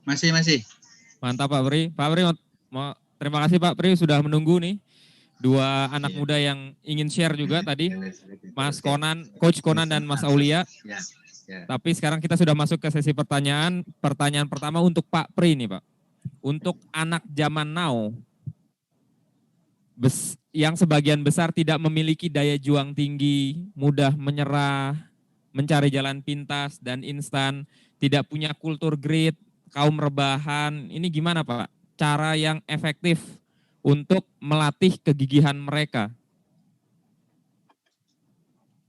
Masih. Mantap Pak Pri. Pak Pri, terima kasih Pak Pri sudah menunggu nih. Dua anak muda yang ingin share juga tadi. Mas Konan, Coach Konan dan Mas Aulia. Tapi sekarang kita sudah masuk ke sesi pertanyaan. Pertanyaan pertama untuk Pak Pri nih Pak. Untuk anak zaman now, yang sebagian besar tidak memiliki daya juang tinggi, mudah menyerah, mencari jalan pintas dan instan, tidak punya kultur grit, kaum rebahan. Ini gimana Pak? Cara yang efektif untuk melatih kegigihan mereka.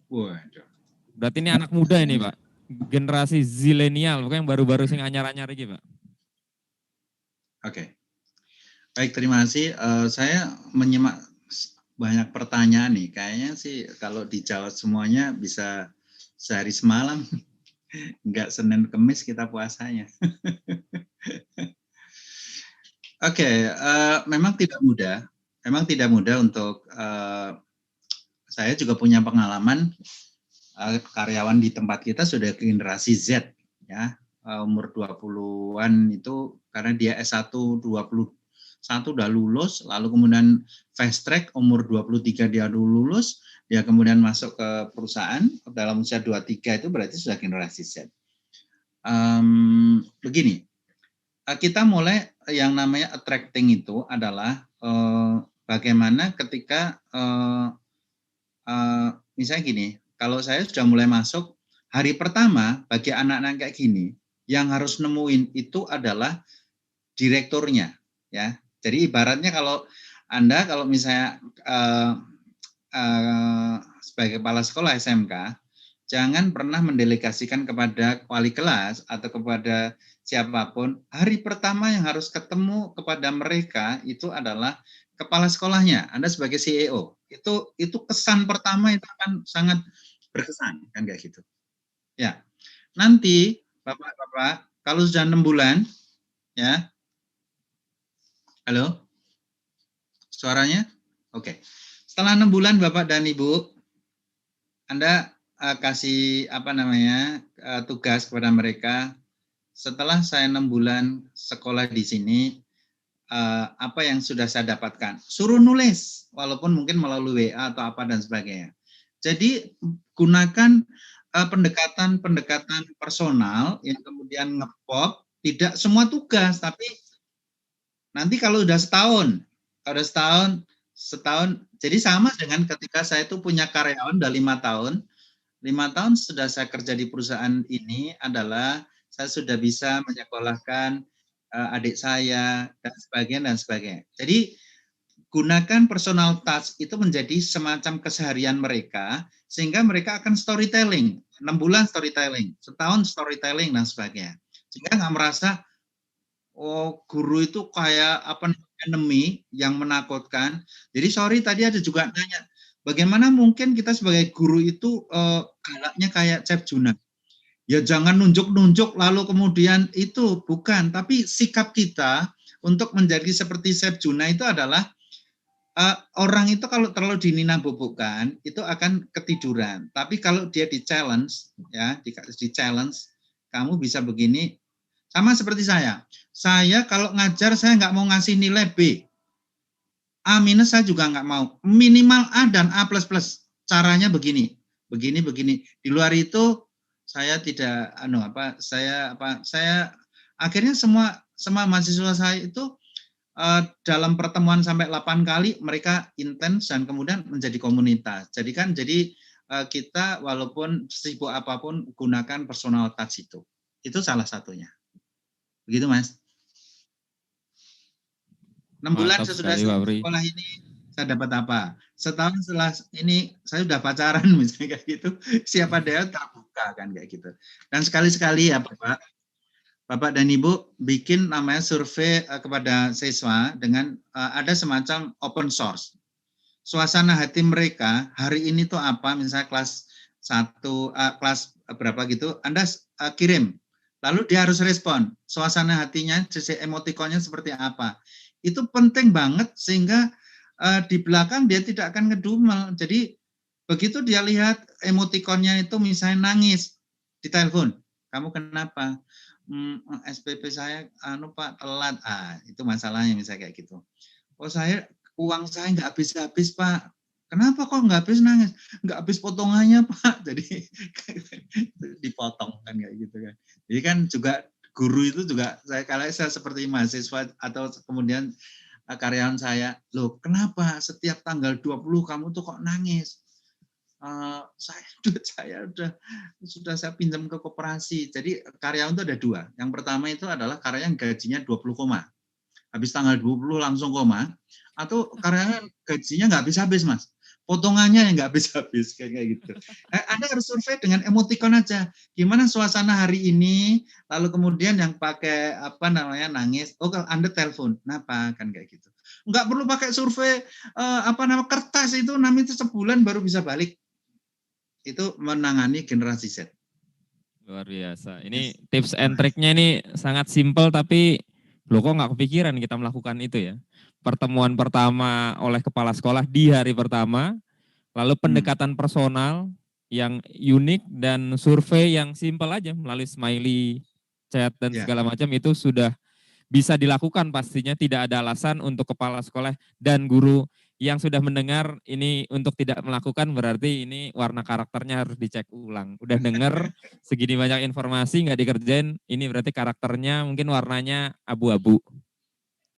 Waduh. Berarti ini anak muda ini Pak. Generasi zilenial, bukan yang baru-baru sing anyar-anyar iki Pak. Oke. Baik, terima kasih. Saya menyimak banyak pertanyaan nih. Kayaknya sih kalau dijawab semuanya bisa sehari semalam. Enggak Senin Kemis kita puasanya. Oke, memang tidak mudah. Memang tidak mudah untuk saya juga punya pengalaman karyawan di tempat kita sudah generasi Z ya. Umur 20-an itu karena dia S1 21 udah lulus, lalu kemudian fast track umur 23 dia lulus, dia kemudian masuk ke perusahaan dalam usia 23 itu berarti sudah generasi Z. Begini, kita mulai yang namanya attracting itu adalah bagaimana ketika misalnya gini, kalau saya sudah mulai masuk hari pertama bagi anak-anak kayak gini, yang harus nemuin itu adalah direkturnya, ya. Jadi ibaratnya kalau Anda kalau misalnya sebagai kepala sekolah SMK, jangan pernah mendelegasikan kepada wali kelas atau kepada siapapun. Hari pertama yang harus ketemu kepada mereka itu adalah kepala sekolahnya. Anda sebagai CEO, itu kesan pertama itu akan sangat berkesan kan kayak gitu. Ya. Nanti Bapak-bapak kalau sudah 6 bulan ya. Halo? Suaranya? Oke. Setelah 6 bulan Bapak dan Ibu, Anda kasih tugas kepada mereka. Setelah saya 6 bulan sekolah di sini, apa yang sudah saya dapatkan? Suruh nulis, walaupun mungkin melalui WA atau apa dan sebagainya. Jadi gunakan pendekatan-pendekatan personal yang kemudian ngepop, tidak semua tugas, tapi nanti kalau udah setahun, jadi sama dengan ketika saya itu punya karyawan udah 5 tahun, 5 tahun sudah saya kerja di perusahaan ini adalah saya sudah bisa menyekolahkan adik saya dan sebagainya. Jadi gunakan personal touch itu menjadi semacam keseharian mereka sehingga mereka akan storytelling. 6 bulan storytelling, setahun storytelling dan sebagainya. Sehingga nggak merasa guru itu kayak enemy yang menakutkan. Jadi sorry tadi ada juga nanya, bagaimana mungkin kita sebagai guru itu galaknya kayak Chef Juna? Ya jangan nunjuk-nunjuk lalu kemudian itu bukan, tapi sikap kita untuk menjadi seperti Chef Juna itu adalah orang itu kalau terlalu dinina bubukkan itu akan ketiduran. Tapi kalau dia di challenge ya, di challenge kamu bisa begini. Sama seperti saya. Saya kalau ngajar saya nggak mau ngasih nilai B. A minus saya juga nggak mau. Minimal A dan A plus plus. Caranya begini. Begini. Di luar itu saya tidak saya akhirnya semua mahasiswa saya itu dalam pertemuan sampai 8 kali mereka intens dan kemudian menjadi komunitas. Jadi kita walaupun sibuk apapun gunakan personal touch itu. Itu salah satunya. Begitu Mas. 6 bulan sesudah sekolah ini saya dapat apa? Setahun setelah ini saya sudah pacaran misalnya kayak gitu. Siapa dia terbuka kan kayak gitu. Dan sekali-sekali ya Bapak dan Ibu bikin namanya survei kepada siswa dengan ada semacam open source. Suasana hati mereka hari ini tuh apa? Misalnya kelas 1, kelas berapa gitu, Anda kirim. Lalu dia harus respon. Suasana hatinya, emotikonnya seperti apa. Itu penting banget sehingga di belakang dia tidak akan ngedumel. Jadi begitu dia lihat emotikonnya itu misalnya nangis di telepon. Kamu kenapa? SPP saya Pak telat, itu masalahnya misalnya kayak gitu. Oh uang saya nggak habis-habis Pak. Kenapa kok nggak habis nangis? Nggak habis potongannya Pak. Jadi dipotong kan kayak gitu kan. Jadi kan juga guru itu juga kalau saya seperti mahasiswa atau kemudian karyawan saya, loh kenapa setiap tanggal 20 kamu tuh kok nangis? Duit saya sudah saya pinjam ke koperasi. Jadi karyawan itu ada dua. Yang pertama itu adalah karyawan gajinya 20 koma. Habis tanggal 20 langsung koma. Atau karyawan gajinya nggak habis-habis, Mas. Potongannya yang nggak habis-habis kayak gitu. Anda harus survei dengan emotikon aja. Gimana suasana hari ini? Lalu kemudian yang pakai nangis. Oh, kalau Anda telepon, kenapa kan kayak gitu. Nggak perlu pakai survei kertas itu namanya sebulan baru bisa balik. Itu menangani generasi Z. Luar biasa. Ini tips and triknya ini sangat simpel tapi loh kok nggak kepikiran kita melakukan itu ya. Pertemuan pertama oleh kepala sekolah di hari pertama, lalu pendekatan personal yang unik dan survei yang simpel aja melalui smiley, chat dan segala macam itu sudah bisa dilakukan pastinya. Tidak ada alasan untuk kepala sekolah dan guru yang sudah mendengar ini untuk tidak melakukan, berarti ini warna karakternya harus dicek ulang. Udah denger segini banyak informasi nggak dikerjain, ini berarti karakternya mungkin warnanya abu-abu.